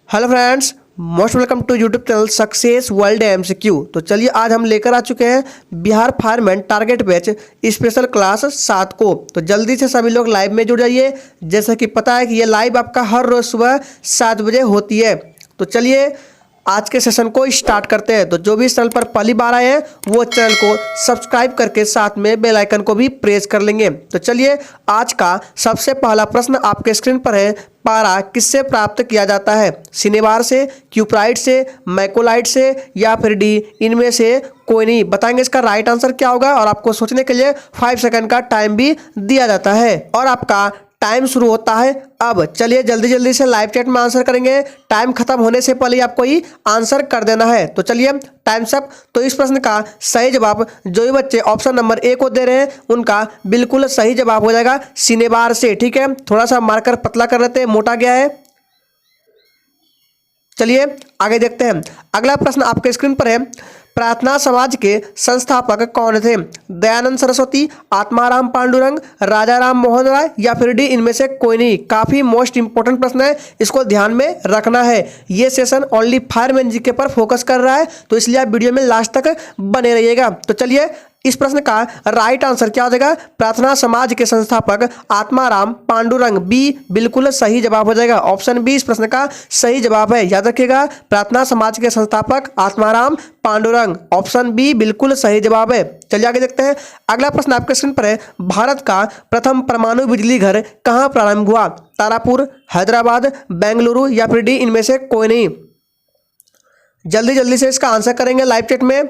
Hello friends, most welcome to YouTube channel success world MCQ. तो चलिए आज हम लेकर आ चुके हैं Bihar fireman target batch special class 7 को। तो जल्दी से सभी लोग लाइव में जुड़ जाइए। जैसा कि पता है कि ये लाइव आपका हर रोज सुबह 7 बजे होती है। तो चलिए आज के सेशन को स्टार्ट करते हैं। तो जो भी इस चैनल पर पहली बार आए हैं वो चैनल को सब्सक्राइब करके साथ में बेल आइकन को भी प्रेस कर लेंगे। तो चलिए आज का सबसे पहला प्रश्न आपके स्क्रीन पर है। पारा किससे प्राप्त किया जाता है? सिनेबार से, क्यूप्राइट से, मैकोलाइट से या फिर डी इनमें से कोई नहीं? बताएंगे इसका राइट आंसर क्या होगा और आपको सोचने के लिए 5 सेकंड का टाइम भी दिया जाता है और आपका टाइम शुरू होता है अब। चलिए जल्दी जल्दी से लाइव चैट में आंसर करेंगे। टाइम खत्म होने से पहले आपको ही आंसर कर देना है। तो चलिए टाइम सब। तो इस प्रश्न का सही जवाब जो भी बच्चे ऑप्शन नंबर ए को दे रहे हैं उनका बिल्कुल सही जवाब हो जाएगा सिनेबार से। ठीक है, थोड़ा सा मार्कर पतला कर लेते हैं, मोटा गया है। चलिए आगे देखते हैं। अगला प्रश्न आपके स्क्रीन पर है। प्रार्थना समाज के संस्थापक कौन थे? दयानंद सरस्वती, आत्माराम पांडुरंग, राजा राम मोहन राय या फिर डी इनमें से कोई नहीं? काफी मोस्ट इंपोर्टेंट प्रश्न है, इसको ध्यान में रखना है। ये सेशन ओनली फायरमैन जीके पर फोकस कर रहा है, तो इसलिए आप वीडियो में लास्ट तक बने रहिएगा। तो चलिए इस प्रश्न का राइट आंसर क्या हो जाएगा? प्रार्थना समाज के संस्थापक आत्माराम पांडुरंग, बी बिल्कुल सही जवाब हो जाएगा। ऑप्शन बी इस प्रश्न का सही जवाब है। याद रखिएगा, प्रार्थना समाज के संस्थापक आत्माराम पांडुरंग, ऑप्शन बी बिल्कुल सही जवाब है। चलिए आगे देखते हैं। अगला प्रश्न आपके स्क्रीन पर है। भारत का प्रथम परमाणु बिजली घर कहां प्रारंभ हुआ? तारापुर, हैदराबाद, बेंगलुरु या फिर डी इनमें से कोई नहीं? जल्दी जल्दी से इसका आंसर करेंगे लाइव चैट में।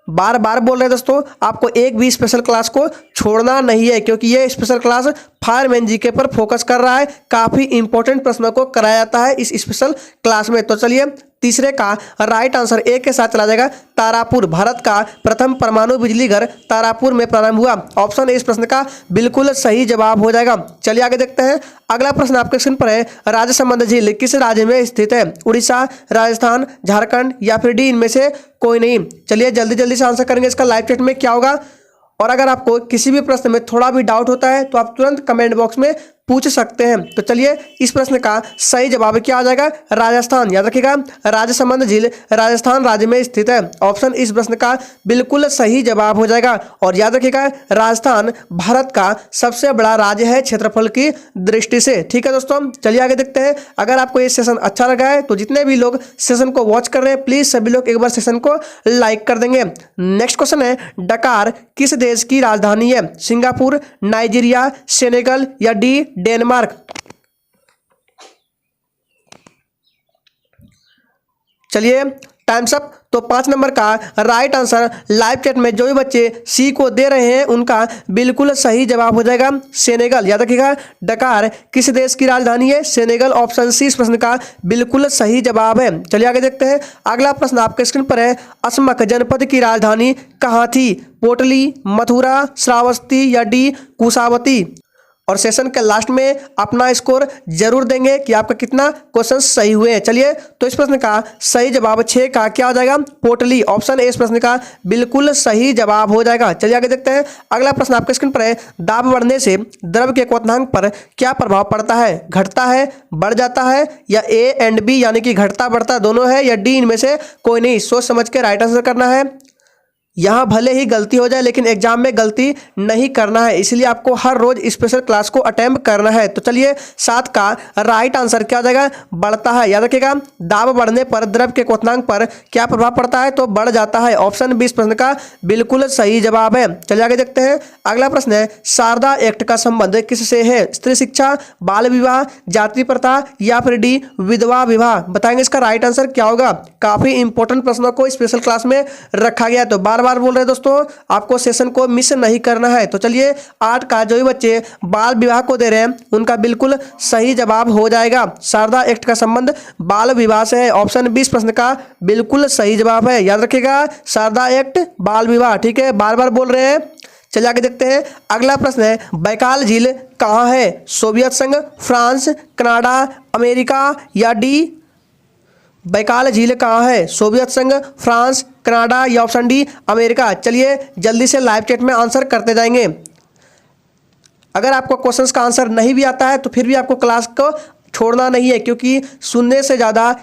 बार बार बोल रहे हैं दोस्तों, आपको एक भी स्पेशल क्लास को छोड़ना नहीं है, क्योंकि ये स्पेशल क्लास फायरमैन जीके पर फोकस कर रहा है। काफी इंपॉर्टेंट प्रश्नों को कराया जाता है इस स्पेशल क्लास में। तो चलिए तीसरे का राइट आंसर ए के साथ चला जाएगा। तारापुर, भारत का प्रथम परमाणु बिजली घर तारापुर में प्रारंभ हुआ। ऑप्शन ए इस प्रश्न का बिल्कुल सही जवाब हो जाएगा। चलिए आगे देखते हैं। अगला प्रश्न आपके स्क्रीन पर है। राजसमंद झील किस राज्य में स्थित है? उड़ीसा, राजस्थान, झारखंड या फिर डी इनमें से कोई नहीं? चलिए जल्दी जल्दी से आंसर करेंगे इसका लाइव चैट में क्या होगा। और अगर आपको किसी भी प्रश्न में थोड़ा भी डाउट होता है तो आप तुरंत कमेंट बॉक्स में पूछ सकते हैं। तो चलिए इस प्रश्न का सही जवाब क्या आ जाएगा? राजस्थान। याद रखिएगा, राजसमंद झील राजस्थान राज्य में स्थित है। ऑप्शन इस प्रश्न का बिल्कुल सही जवाब हो जाएगा। और याद रखिएगा, राजस्थान भारत का सबसे बड़ा राज्य है क्षेत्रफल की दृष्टि से। ठीक है दोस्तों, चलिए आगे देखते हैं। अगर आपको ये सेशन अच्छा लगा है तो जितने भी लोग सेशन को वॉच कर रहे हैं प्लीज सभी लोग एक बार सेशन को लाइक कर देंगे। नेक्स्ट क्वेश्चन है। डकार किस देश की राजधानी है? सिंगापुर, नाइजीरिया, सेनेगल या डी डेनमार्क? चलिए टाइम्स अप। तो 5 नंबर का राइट आंसर लाइव चैट में जो भी बच्चे सी को दे रहे हैं उनका बिल्कुल सही जवाब हो जाएगा सेनेगल। याद रखिएगा, डकार किस देश की राजधानी है? सेनेगल, ऑप्शन सी इस प्रश्न का बिल्कुल सही जवाब है। चलिए आगे देखते हैं। अगला प्रश्न आपके स्क्रीन पर है। असमक जनपद की राजधानी कहाँ थी? पोटली, मथुरा, श्रावस्ती या डी कुशावती? और सेशन के लास्ट में अपना स्कोर जरूर देंगे कि आपका कितना क्वेश्चन सही हुए हैं। चलिए तो इस प्रश्न का सही जवाब 6 का क्या हो जाएगा? पोटली, ऑप्शन ए इस प्रश्न का बिल्कुल सही जवाब हो जाएगा। चलिए आगे देखते हैं। अगला प्रश्न आपके स्क्रीन पर है। दाब बढ़ने से द्रव के क्वथनांक पर क्या प्रभाव पड़ता है? घटता है, बढ़ जाता है या ए एंड बी यानी कि घटता बढ़ता दोनों है या डी इनमें से कोई नहीं? सोच समझ के राइट आंसर करना है। यहाँ भले ही गलती हो जाए लेकिन एग्जाम में गलती नहीं करना है, इसलिए आपको हर रोज स्पेशल क्लास को अटेम्प्ट करना है। तो चलिए 7 का राइट आंसर क्या हो जाएगा? बढ़ता है। याद रखिएगा, दाब बढ़ने पर द्रव के क्वथनांक पर क्या प्रभाव पड़ता है? तो बढ़ जाता है। ऑप्शन बी इस प्रश्न का बिल्कुल सही जवाब है। चलिए आगे देखते हैं। अगला प्रश्न है। शारदा एक्ट का संबंध किससे है? स्त्री शिक्षा, बाल विवाह, जाति प्रथा या फिर डी विधवा विवाह? बताएंगे इसका राइट आंसर क्या होगा। काफी इंपॉर्टेंट प्रश्नों को स्पेशल क्लास में रखा गया, तो बार बोल रहे हैं दोस्तों, आपको सेशन को मिस नहीं करना है। तो चलिए 8 का जो भी बच्चे बाल विवाह को दे रहे हैं उनका बिल्कुल सही जवाब हो जाएगा। शारदा एक्ट का संबंध बाल विवाह से है। ऑप्शन 20 प्रश्न का बिल्कुल सही जवाब है। याद रखिएगा, शारदा एक्ट बाल विवाह। ठीक है, बार बार बोल रहे हैं। चलिए आगे देखते हैं। अगला प्रश्न है। बैकाल झील कहाँ है? सोवियत संघ, फ्रांस, कनाडा, अमेरिका या डी बैकाल झील कहाँ है? सोवियत संघ, फ्रांस, कनाडा या ऑप्शन डी अमेरिका? चलिए जल्दी से लाइव चैट में आंसर करते जाएंगे। अगर आपको क्वेश्चंस का आंसर नहीं भी आता है तो फिर भी आपको क्लास को छोड़ना नहीं है, क्योंकि शून्य से ज़्यादा।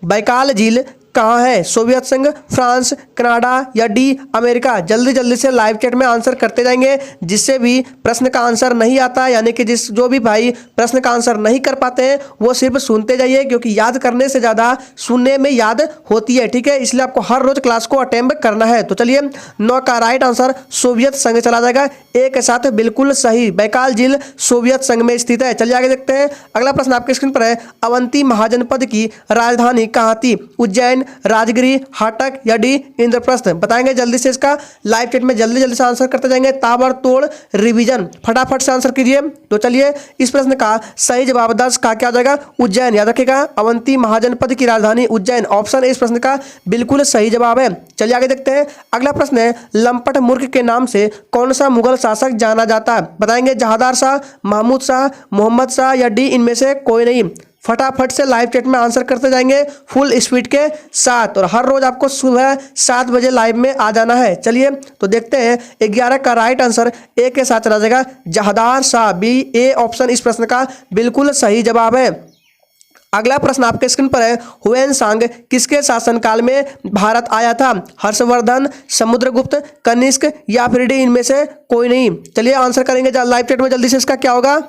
बैकाल झील कहाँ है? सोवियत संघ, फ्रांस, कनाडा या डी अमेरिका? जल्दी जल्दी से लाइव चैट में आंसर करते जाएंगे। जिससे भी प्रश्न का आंसर नहीं आता, यानी कि जो भी भाई प्रश्न का आंसर नहीं कर पाते हैं वो सिर्फ सुनते जाइए, क्योंकि याद करने से ज़्यादा सुनने में याद होती है। ठीक है, इसलिए आपको हर रोज क्लास को अटेम्प्ट करना है। तो चलिए 9 का राइट आंसर सोवियत संघ चला जाएगा। ए के साथ बिल्कुल सही, बैकाल झील सोवियत संघ में स्थित है। चलिए आगे देखते हैं। अगला प्रश्न आपके स्क्रीन पर है, अवंती महाजनपद की राजधानी कहाँ थी? उज्जैन, राजगिरी, हाटक या डी इंद्रप्रस्थ? बताएंगे जल्दी से, इसका लाइव चैट में जल्दी जल्दी से आंसर करते जाएंगे। ताबड़तोड़ रिवीजन, फटाफट से आंसर कीजिए। तो चलिए इस प्रश्न का सही जवाब 10 का क्या आ जाएगा? उज्जैन। याद रखिएगा, अवंती महाजनपद की राजधानी उज्जैन, ऑप्शन इस प्रश्न का बिल्कुल सही जवाब है। चलिए आगे देखते हैं। अगला प्रश्न है, लंपट मूर्ख के नाम से कौन सा मुगल शासक जाना जाता है? बताएंगे जहादार शाह, महमूद शाह, मोहम्मद शाह या डी इनमें से कोई नहीं? फटाफट से लाइव चैट में आंसर करते जाएंगे फुल स्पीड के साथ, और हर रोज आपको सुबह 7 बजे लाइव में आ जाना है। चलिए तो देखते हैं। 11 का राइट आंसर ए के साथ चला जाएगा, जहादार शाह। बी, ए ऑप्शन इस प्रश्न का बिल्कुल सही जवाब है। अगला प्रश्न आपके स्क्रीन पर है, हुएन सांग किसके शासनकाल में भारत आया था? हर्षवर्धन, समुद्रगुप्त, कनिष्क या फिर डी इनमें से कोई नहीं? चलिए आंसर करेंगे लाइव चैट में जल्दी से, इसका क्या होगा?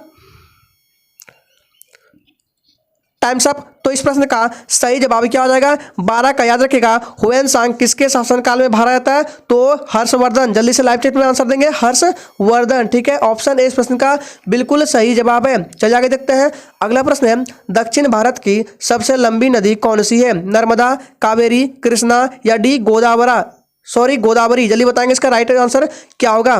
Times up. तो इस प्रश्न का सही जवाब क्या हो जाएगा? 12 का। याद रखिएगा, हुएन सांग किसके शासनकाल में भारत आता है? तो हर्षवर्धन। जल्दी से लाइव चैट में आंसर देंगे, हर्षवर्धन। ठीक है, ऑप्शन ए इस प्रश्न का बिल्कुल सही जवाब है। चलिए आगे देखते हैं। अगला प्रश्न है, दक्षिण भारत की सबसे लंबी नदी कौन सी है? नर्मदा, कावेरी, कृष्णा या डी गोदावरी? जल्दी बताएंगे इसका राइट आंसर क्या होगा?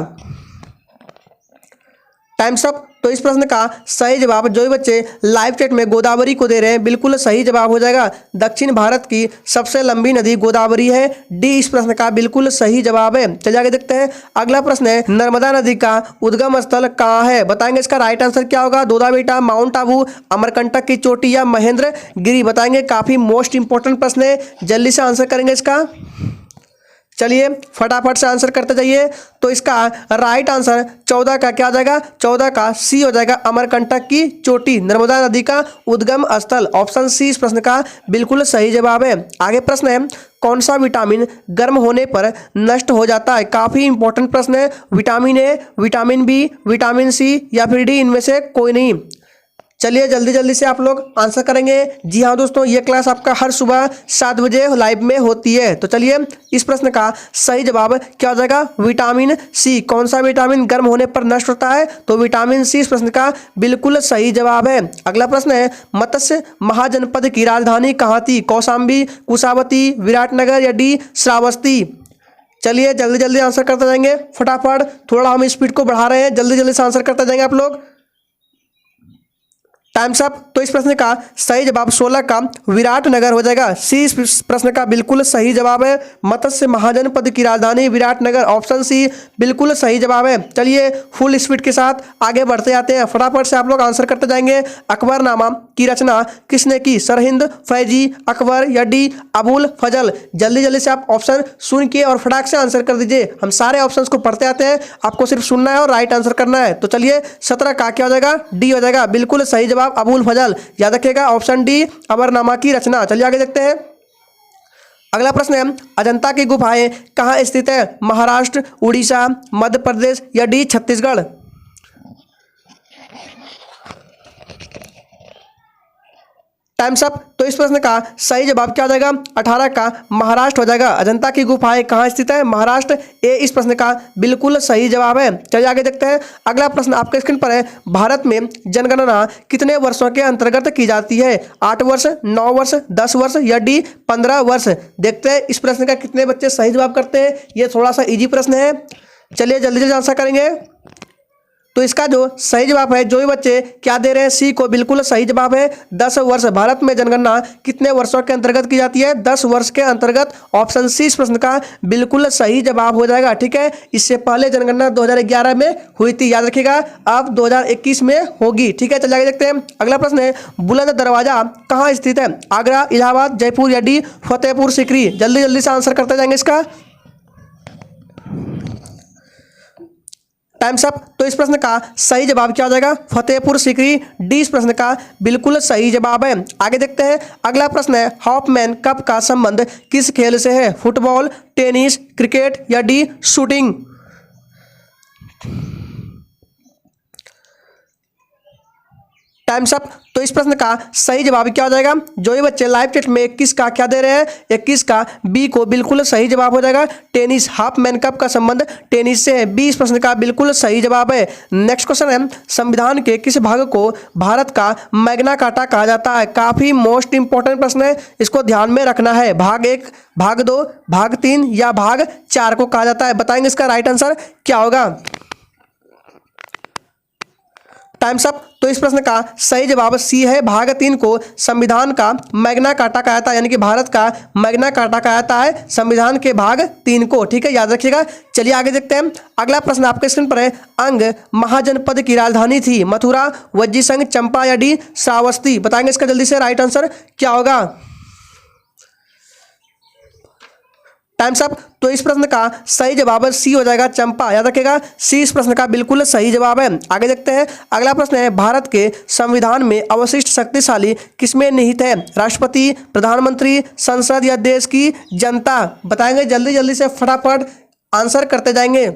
Times up. तो इस प्रश्न का सही जवाब, जो भी बच्चे लाइव चैट में गोदावरी को दे रहे हैं, बिल्कुल सही जवाब हो जाएगा। दक्षिण भारत की सबसे लंबी नदी गोदावरी है। डी इस प्रश्न का बिल्कुल सही जवाब है। चलिए आगे देखते हैं। अगला प्रश्न है, नर्मदा नदी का उद्गम स्थल कहाँ है? बताएंगे इसका राइट आंसर क्या होगा? दोदाबेटा, माउंट आबू, अमरकंटक की चोटी या महेंद्र गिरी? बताएंगे, काफी मोस्ट इंपॉर्टेंट प्रश्न है, जल्दी से आंसर करेंगे इसका। चलिए फटाफट से आंसर करते जाइए। तो इसका राइट आंसर 14 का क्या आ जाएगा? 14 का सी हो जाएगा, अमरकंटक की चोटी, नर्मदा नदी का उद्गम स्थल। ऑप्शन सी इस प्रश्न का बिल्कुल सही जवाब है। आगे प्रश्न है, कौन सा विटामिन गर्म होने पर नष्ट हो जाता है? काफी इंपॉर्टेंट प्रश्न है। Vitamin A, vitamin B, vitamin C या फिर डी इनमें से कोई नहीं? चलिए जल्दी जल्दी से आप लोग आंसर करेंगे। जी हाँ दोस्तों, ये क्लास आपका हर सुबह 7 बजे लाइव में होती है। तो चलिए इस प्रश्न का सही जवाब क्या हो जाएगा? Vitamin C. कौन सा विटामिन गर्म होने पर नष्ट होता है? तो विटामिन सी इस प्रश्न का बिल्कुल सही जवाब है। अगला प्रश्न है, मत्स्य महाजनपद की राजधानी कहाँ थी? कौशाम्बी, कुशावती, विराटनगर या डी श्रावस्ती? चलिए जल्दी जल्दी आंसर करते जाएंगे फटाफट। थोड़ा हम स्पीड को बढ़ा रहे हैं, जल्दी जल्दी से आंसर करते जाएंगे आप लोग। Times up. तो इस प्रश्न का सही जवाब 16 का विराटनगर हो जाएगा। सी इस प्रश्न का बिल्कुल सही जवाब है। मत्स्य महाजनपद की राजधानी विराटनगर, ऑप्शन सी बिल्कुल सही जवाब है। चलिए फुल स्पीड के साथ आगे बढ़ते जाते हैं, फटाफट से आप लोग आंसर करते जाएंगे। अकबरनामा की रचना किसने की? सरहिंद, फैजी, अकबर या डी अबुल फजल? जल्दी जल्दी से आप ऑप्शन सुन के और फटाक से आंसर कर दीजिए। हम सारे ऑप्शंस को पढ़ते आते हैं, आपको सिर्फ सुनना है और राइट आंसर करना है। तो चलिए 17 का क्या हो जाएगा? डी हो जाएगा, बिल्कुल सही जवाब अबुल फजल। याद रखिएगा ऑप्शन डी अकबरनामा की रचना। चलिए आगे देखते हैं। अगला प्रश्न है, अजंता की गुफाएं कहाँ स्थित है? महाराष्ट्र, उड़ीसा, मध्य प्रदेश या डी छत्तीसगढ़? Times up. तो इस प्रश्न का सही जवाब क्या हो जाएगा? 18 का महाराष्ट्र हो जाएगा। अजंता की गुफाएं कहाँ स्थित है? महाराष्ट्र। ए इस प्रश्न का बिल्कुल सही जवाब है। चलिए आगे देखते हैं। अगला प्रश्न आपके स्क्रीन पर है, भारत में जनगणना कितने वर्षों के अंतर्गत की जाती है? 8 वर्ष, 9 वर्ष, 10 वर्ष या डी 15 वर्ष? देखते हैं इस प्रश्न का कितने बच्चे सही जवाब करते हैं। ये थोड़ा सा इजी प्रश्न है, चलिए जल्दी जल्दी आंसर करेंगे। तो इसका जो सही जवाब है, जो भी बच्चे क्या दे रहे हैं, सी को बिल्कुल सही जवाब है 10 वर्ष। भारत में जनगणना कितने वर्षों के अंतर्गत की जाती है? 10 वर्ष के अंतर्गत। ऑप्शन सी इस प्रश्न का बिल्कुल सही जवाब हो जाएगा। ठीक है, इससे पहले जनगणना 2011 में हुई थी, याद रखिएगा। अब 2021 में होगी। ठीक है, चलिए आगे देखते हैं। अगला प्रश्न है, बुलंद दरवाजा कहाँ स्थित है? आगरा, इलाहाबाद, जयपुर या डी फतेहपुर सीकरी? जल्दी जल्दी से आंसर करते जाएंगे इसका। Times up. तो इस प्रश्न का सही जवाब क्या हो जाएगा? फतेहपुर सीकरी, डी इस प्रश्न का बिल्कुल सही जवाब है। आगे देखते हैं, अगला प्रश्न है हॉफमैन कप का संबंध किस खेल से है? फुटबॉल, टेनिस, क्रिकेट या डी शूटिंग? Times up. तो इस प्रश्न का सही जवाब क्या हो जाएगा? जो ये बच्चे लाइव चैट में 21 का क्या दे रहे हैं? 21 का बी को बिल्कुल सही जवाब हो जाएगा। टेनिस, हाफमैन कप का संबंध टेनिस से है, बी इस प्रश्न का बिल्कुल सही जवाब है। नेक्स्ट क्वेश्चन है संविधान के किस भाग को भारत का मैग्ना कार्टा कहा जाता है? काफी मोस्ट इंपॉर्टेंट प्रश्न है, इसको ध्यान में रखना है। भाग 1, भाग 2, भाग 3 या भाग 4 को कहा जाता है? बताएंगे इसका राइट आंसर क्या होगा? Times up. तो इस प्रश्न का सही जवाब सी है, भाग 3 को संविधान का मैग्ना कार्टा कहा जाता है, यानी कि भारत का मैग्ना कार्टा कहा जाता है संविधान के भाग 3 को। ठीक है, याद रखिएगा। चलिए आगे देखते हैं, अगला प्रश्न आपके स्क्रीन पर है अंग महाजनपद की राजधानी थी? मथुरा, वज्जीसंग, चंपा या डी श्रावस्ती? बताएंगे इसका जल्दी से राइट आंसर क्या होगा? Times up. तो इस प्रश्न का सही जवाब सी हो जाएगा, चंपा। याद रखिएगा, सी इस प्रश्न का बिल्कुल सही जवाब है। आगे देखते हैं, अगला प्रश्न है भारत के संविधान में अवशिष्ट शक्तिशाली किसमें निहित है? राष्ट्रपति, प्रधानमंत्री, संसद या देश की जनता? बताएंगे जल्दी जल्दी से, फटाफट आंसर करते जाएंगे।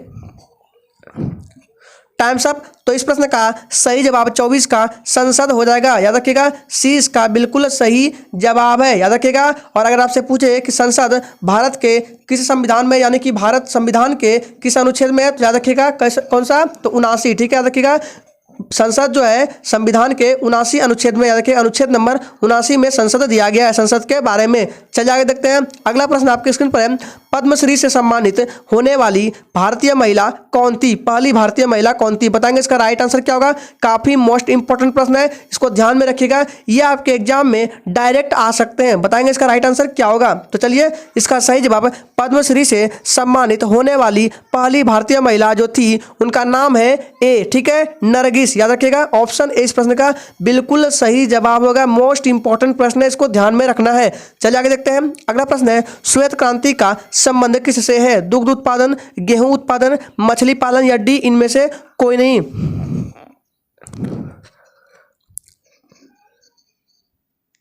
Times up. तो इस प्रश्न का सही जवाब 24 का संसद हो जाएगा। याद रखिएगा, सी इसका बिल्कुल सही जवाब है। याद रखिएगा। और अगर आपसे पूछे कि संसद भारत के किस संविधान में, यानी कि भारत संविधान के किस अनुच्छेद में है, तो याद रखिएगा कौन सा? तो 79। ठीक है, याद रखिएगा संसद जो है संविधान के 79 अनुच्छेद में, याद रखिए अनुच्छेद नंबर 79 में संसद दिया गया है संसद के बारे में। चलिए आगे देखते हैं, अगला प्रश्न आपके स्क्रीन पर है पद्मश्री से सम्मानित होने वाली भारतीय महिला कौन थी? पहली भारतीय महिला कौन थी? बताएंगे इसका राइट आंसर क्या होगा? काफी मोस्ट इंपॉर्टेंट प्रश्न है, इसको ध्यान में रखिएगा, ये आपके एग्जाम में डायरेक्ट आ सकते हैं। बताएंगे इसका राइट आंसर क्या होगा? तो चलिए, इसका सही जवाब पद्मश्री से सम्मानित होने वाली पहली भारतीय महिला जो थी उनका नाम है ए, ठीक है, नरगिस। याद रखिएगा, ऑप्शन ए इस प्रश्न का बिल्कुल सही जवाब होगा। मोस्ट इंपॉर्टेंट प्रश्न है, इसको ध्यान में रखना है। चलिए आगे देखते हैं, अगला प्रश्न है श्वेत क्रांति का संबंध किससे है? दुग्ध उत्पादन, गेहूं उत्पादन, मछली पालन या डी इनमें से कोई नहीं?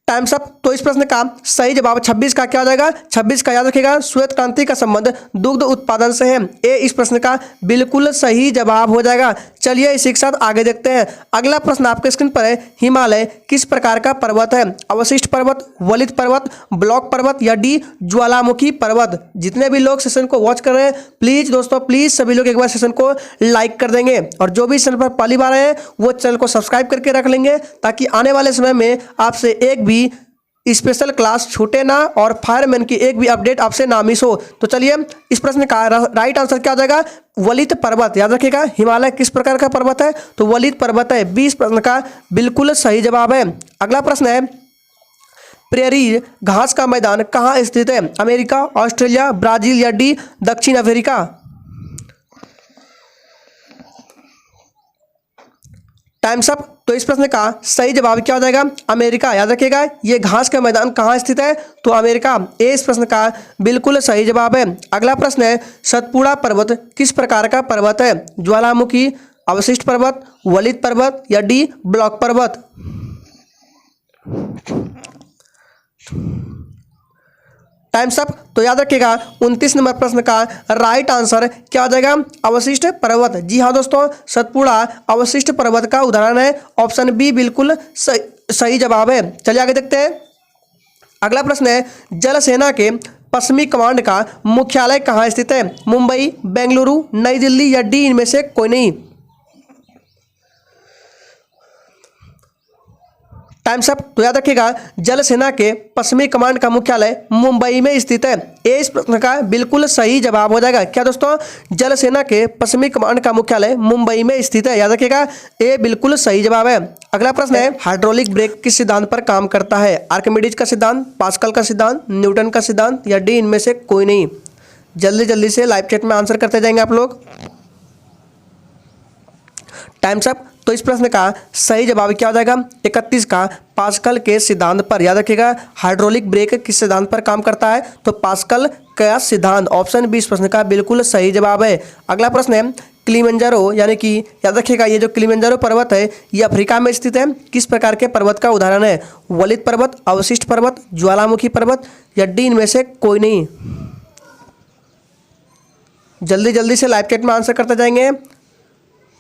Times up. तो इस प्रश्न का सही जवाब 26 का क्या हो जाएगा? 26 का याद रखिएगा, श्वेत क्रांति का संबंध दुग्ध उत्पादन से है, ए इस प्रश्न का बिल्कुल सही जवाब हो जाएगा। चलिए इसी के साथ आगे देखते हैं, अगला प्रश्न आपके स्क्रीन पर है हिमालय किस प्रकार का पर्वत है? अवशिष्ट पर्वत, वलित पर्वत, ब्लॉक पर्वत या डी ज्वालामुखी पर्वत? जितने भी लोग सेशन को वॉच कर रहे हैं, प्लीज दोस्तों, प्लीज सभी लोग एक बार सेशन को लाइक कर देंगे, और जो भी चैनल पर पहली बार आए वो चैनल को सब्सक्राइब करके रख लेंगे, ताकि आने वाले समय में आपसे एक भी स्पेशल क्लास छूटे ना और फायरमैन की एक भी अपडेट आपसे ना मिस हो। तो चलिए, इस प्रश्न का राइट आंसर क्या हो जाएगा? वलित पर्वत। याद रखिएगा, हिमालय किस प्रकार का पर्वत है? तो वलित पर्वत है, बी इस प्रश्न का बिल्कुल सही जवाब है। अगला प्रश्न है प्रेरी घास का मैदान कहाँ स्थित है? अमेरिका, ऑस्ट्रेलिया, ब्राजील या डी दक्षिण अफ्रीका? Times up. तो इस प्रश्न का सही जवाब क्या हो जाएगा? अमेरिका। याद रखिएगा, ये घास का मैदान कहाँ स्थित है? तो अमेरिका, ए इस प्रश्न का बिल्कुल सही जवाब है। अगला प्रश्न है सतपुड़ा पर्वत किस प्रकार का पर्वत है? ज्वालामुखी, अवशिष्ट पर्वत, वलित पर्वत या डी ब्लॉक पर्वत? Times up. तो याद रखिएगा 29 नंबर प्रश्न का राइट आंसर क्या हो जाएगा? अवशिष्ट पर्वत। जी हाँ दोस्तों, सतपुड़ा अवशिष्ट पर्वत का उदाहरण है, ऑप्शन बी बिल्कुल सही जवाब है। चलिए आगे देखते हैं, अगला प्रश्न है जल सेना के पश्चिमी कमांड का मुख्यालय कहाँ स्थित है? मुंबई, बेंगलुरु, नई दिल्ली या डी इनमें से कोई नहीं? Times up. तो याद रखिएगा, जल सेना के पश्चिमी कमांड का मुख्यालय मुंबई में स्थित है, ए इस प्रश्न का बिल्कुल सही जवाब हो जाएगा। क्या दोस्तों? जल सेना के पश्चिमी कमांड का मुख्यालय मुंबई में स्थित है। याद रखिएगा, ए बिल्कुल सही जवाब है। अगला प्रश्न है हाइड्रोलिक ब्रेक किस सिद्धांत पर काम करता है? आर्किमिडीज का सिद्धांत, पास्कल का सिद्धांत, न्यूटन का सिद्धांत या डी इनमें से कोई नहीं? जल्दी जल्दी से लाइव चैट में आंसर करते जाएंगे आप लोग। Times up. तो इस प्रश्न का सही जवाब क्या हो जाएगा? 31 का पास्कल के सिद्धांत पर। याद रखिएगा, हाइड्रोलिक ब्रेक किस सिद्धांत पर काम करता है? तो पास्कल का सिद्धांत, ऑप्शन बी इस प्रश्न का बिल्कुल सही जवाब है। अगला प्रश्न है किलिमंजारो, यानी कि याद रखिएगा ये जो किलिमंजारो पर्वत है ये अफ्रीका में स्थित है। किस प्रकार के पर्वत का उदाहरण है? वलित पर्वत, अवशिष्ट पर्वत, ज्वालामुखी पर्वत या डी इनमें से कोई नहीं? जल्दी जल्दी से लाइव चैट में आंसर करते जाएंगे।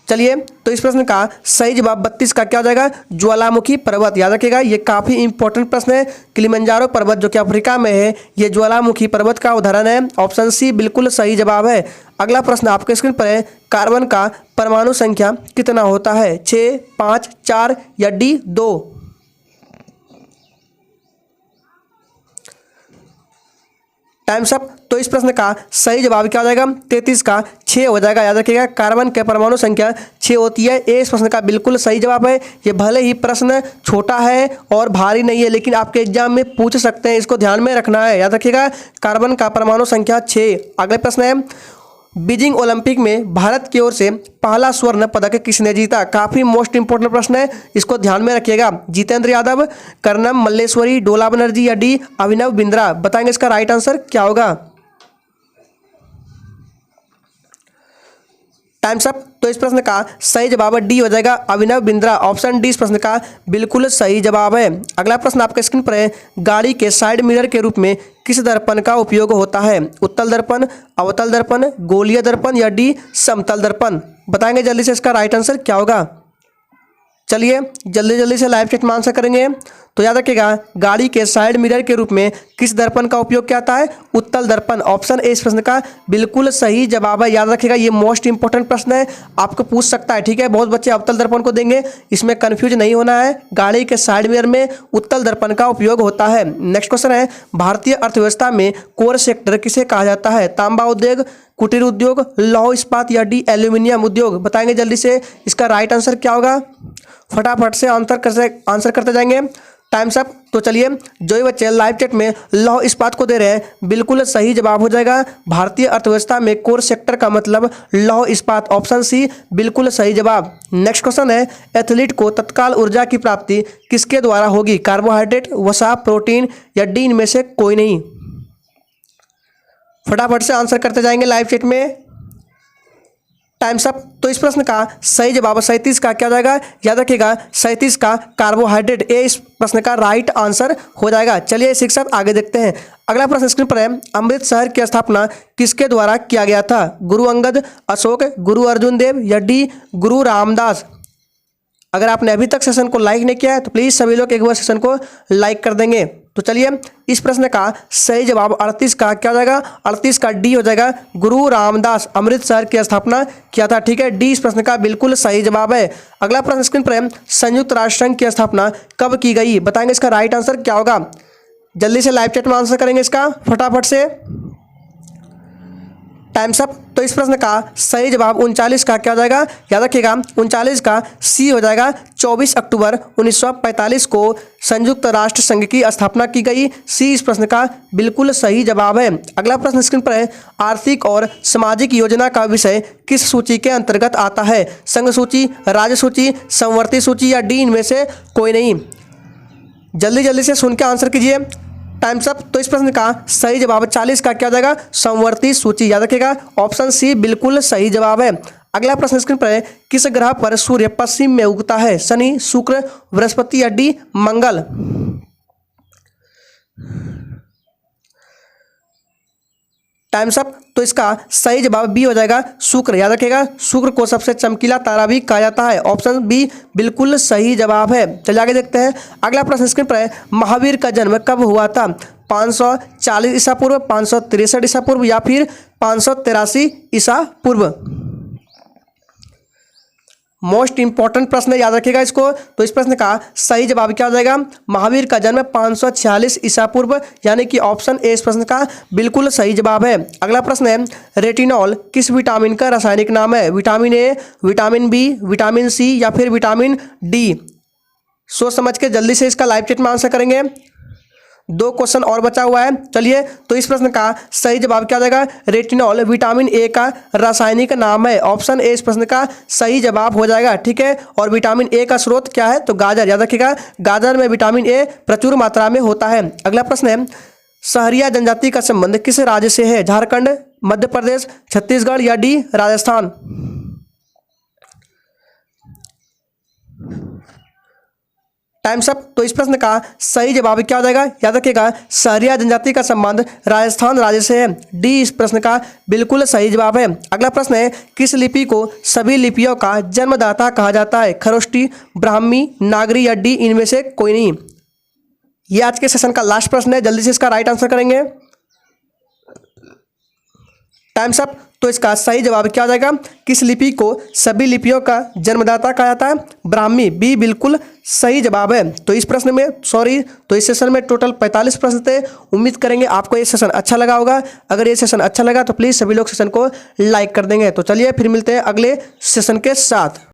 चलिए, तो इस प्रश्न का सही जवाब 32 का क्या हो जाएगा? ज्वालामुखी पर्वत। याद रखिएगा ये काफ़ी इंपॉर्टेंट प्रश्न है। किलिमंजारो पर्वत जो कि अफ्रीका में है ये ज्वालामुखी पर्वत का उदाहरण है। ऑप्शन सी बिल्कुल सही जवाब है। अगला प्रश्न आपके स्क्रीन पर है, कार्बन का परमाणु संख्या कितना होता है? 6, 5, 4 या डी 2? Times up. तो इस प्रश्न का सही जवाब क्या हो जाएगा? 33 का 6 हो जाएगा। याद रखिएगा कार्बन के परमाणु संख्या 6 होती है। ये इस प्रश्न का बिल्कुल सही जवाब है। ये भले ही प्रश्न छोटा है और भारी नहीं है, लेकिन आपके एग्जाम में पूछ सकते हैं, इसको ध्यान में रखना है। याद रखिएगा कार्बन का परमाणु संख्या 6। अगले प्रश्न है, बीजिंग ओलंपिक में भारत की ओर से पहला स्वर्ण पदक किसने जीता? काफ़ी मोस्ट इंपोर्टेंट प्रश्न है, इसको ध्यान में रखिएगा। जितेंद्र यादव, कर्णम मल्लेश्वरी, डोला बनर्जी या डी अभिनव बिंद्रा? बताएंगे इसका राइट आंसर क्या होगा। Times up. तो इस प्रश्न का सही जवाब डी हो जाएगा, अभिनव बिंद्रा। ऑप्शन डी इस प्रश्न का बिल्कुल सही जवाब है। अगला प्रश्न आपके स्क्रीन पर है, गाड़ी के साइड मिरर के रूप में किस दर्पण का उपयोग होता है? उत्तल दर्पण, अवतल दर्पण, गोलीय दर्पण या डी समतल दर्पण? बताएंगे जल्दी से इसका राइट आंसर क्या होगा। चलिए जल्दी जल्दी से लाइव चैट में आंसर करेंगे। तो याद रखिएगा गाड़ी के साइड मिरर के रूप में किस दर्पण का उपयोग किया जाता है? उत्तल दर्पण। ऑप्शन ए इस प्रश्न का बिल्कुल सही जवाब है। याद रखिएगा ये मोस्ट इंपॉर्टेंट प्रश्न है, आपको पूछ सकता है। ठीक है, बहुत बच्चे अवतल दर्पण को देंगे, इसमें कंफ्यूज नहीं होना है। गाड़ी के साइड मिरर में उत्तल दर्पण का उपयोग होता है। नेक्स्ट क्वेश्चन है, भारतीय अर्थव्यवस्था में कोर सेक्टर किसे कहा जाता है? तांबा उद्योग, कुटीर उद्योग, लौह इस्पात या डी एल्यूमिनियम उद्योग? बताएंगे जल्दी से इसका राइट आंसर क्या होगा। फटाफट से आंसर करते जाएंगे। Times up. तो चलिए जो ही बच्चे लाइव चैट में लौह इस्पात को दे रहे हैं बिल्कुल सही जवाब हो जाएगा। भारतीय अर्थव्यवस्था में कोर सेक्टर का मतलब लौह इस्पात। ऑप्शन सी बिल्कुल सही जवाब। नेक्स्ट क्वेश्चन है, एथलीट को तत्काल ऊर्जा की प्राप्ति किसके द्वारा होगी? कार्बोहाइड्रेट, वसा, प्रोटीन या डी इनमें से कोई नहीं? फटाफट से आंसर करते जाएंगे लाइव चैट में। Times up. तो इस प्रश्न का सही जवाब 37 का क्या हो जाएगा? याद रखिएगा 37 का कार्बोहाइड्रेट। ए इस प्रश्न का राइट आंसर हो जाएगा। चलिए शिक्षक आगे देखते हैं। अगला प्रश्न स्क्रीन पर है, अमृत शहर की स्थापना किसके द्वारा किया गया था? गुरु अंगद, अशोक, गुरु अर्जुन देव या डी गुरु रामदास? अगर आपने अभी तक सेशन को लाइक नहीं किया है तो प्लीज़ सभी लोग एक बार सेशन को लाइक कर देंगे। तो चलिए इस प्रश्न का सही जवाब 38 का क्या हो जाएगा? 38 का डी हो जाएगा, गुरु रामदास अमृतसर की स्थापना किया था। ठीक है, डी इस प्रश्न का बिल्कुल सही जवाब है। अगला प्रश्न स्क्रीन पर है, संयुक्त राष्ट्र संघ की स्थापना कब की गई? बताएंगे इसका राइट आंसर क्या होगा। जल्दी से लाइव चैट में आंसर करेंगे इसका फटाफट से। Times up. तो इस प्रश्न का सही जवाब 39 का क्या हो जाएगा? याद रखिएगा 39 का सी हो जाएगा। 24 अक्टूबर 1945 को संयुक्त राष्ट्र संघ की स्थापना की गई। सी इस प्रश्न का बिल्कुल सही जवाब है। अगला प्रश्न स्क्रीन पर है, आर्थिक और सामाजिक योजना का विषय किस सूची के अंतर्गत आता है? संघ सूची, राज्य सूची, समवर्ती सूची या डी इनमें से कोई नहीं? जल्दी जल्दी से सुन के आंसर कीजिए। Times up. तो इस प्रश्न का सही जवाब 40 का क्या हो जाएगा? समवर्ती सूची। याद रखिएगा ऑप्शन सी बिल्कुल सही जवाब है। अगला प्रश्न स्क्रीन पर है, किस ग्रह पर सूर्य पश्चिम में उगता है? शनि, शुक्र, बृहस्पति या डी मंगल? Times up. तो इसका सही जवाब बी हो जाएगा, शुक्र। याद रखिएगा शुक्र को सबसे चमकीला तारा भी कहा जाता है। ऑप्शन बी बिल्कुल सही जवाब है। चलिए आगे देखते हैं। अगला प्रश्न स्क्रीन पर है, महावीर का जन्म कब हुआ था? 540 ईसा पूर्व, 563 ईसा पूर्व या फिर 583 ईसा पूर्व? मोस्ट इंपॉर्टेंट प्रश्न है, याद रखिएगा इसको। तो इस प्रश्न का सही जवाब क्या हो जाएगा? महावीर का जन्म 546 ईसा पूर्व, यानी कि ऑप्शन ए इस प्रश्न का बिल्कुल सही जवाब है। अगला प्रश्न है, रेटिनॉल किस विटामिन का रासायनिक नाम है? Vitamin A, vitamin B, vitamin C या फिर विटामिन डी? सोच समझ के जल्दी से इसका लाइव चैट में आंसर करेंगे। 2 क्वेश्चन और बचा हुआ है। चलिए तो इस प्रश्न का सही जवाब क्या हो जाएगा? रेटिनॉल विटामिन ए का रासायनिक नाम है। ऑप्शन ए इस प्रश्न का सही जवाब हो जाएगा। ठीक है, और विटामिन ए का स्रोत क्या है? तो गाजर। याद रखिएगा गाजर में विटामिन ए प्रचुर मात्रा में होता है। अगला प्रश्न है, सहरिया जनजाति का संबंध किस राज्य से है? झारखंड, मध्य प्रदेश, छत्तीसगढ़ या डी राजस्थान? Times up. तो इस प्रश्न का सही जवाब क्या हो जाएगा? याद रखिएगा, सहरिया जनजाति का संबंध राजस्थान राज्य से है। डी इस प्रश्न का बिल्कुल सही जवाब है। अगला प्रश्न है, किस लिपि को सभी लिपियों का जन्मदाता कहा जाता है? खरोष्टी, ब्राह्मी, नागरी या डी इनमें से कोई नहीं? ये आज के सेशन का लास्ट प्रश्न है, जल्दी से इसका राइट आंसर करेंगे। Times up. तो इसका सही जवाब क्या हो जाएगा? किस लिपि को सभी लिपियों का जन्मदाता कहा जाता है? ब्राह्मी। बी बिल्कुल सही जवाब है। तो इस प्रश्न में तो इस सेशन में टोटल 45 प्रश्न थे। उम्मीद करेंगे आपको ये सेशन अच्छा लगा होगा। अगर ये सेशन अच्छा लगा तो प्लीज़ सभी लोग सेशन को लाइक कर देंगे। तो चलिए फिर मिलते हैं अगले सेशन के साथ।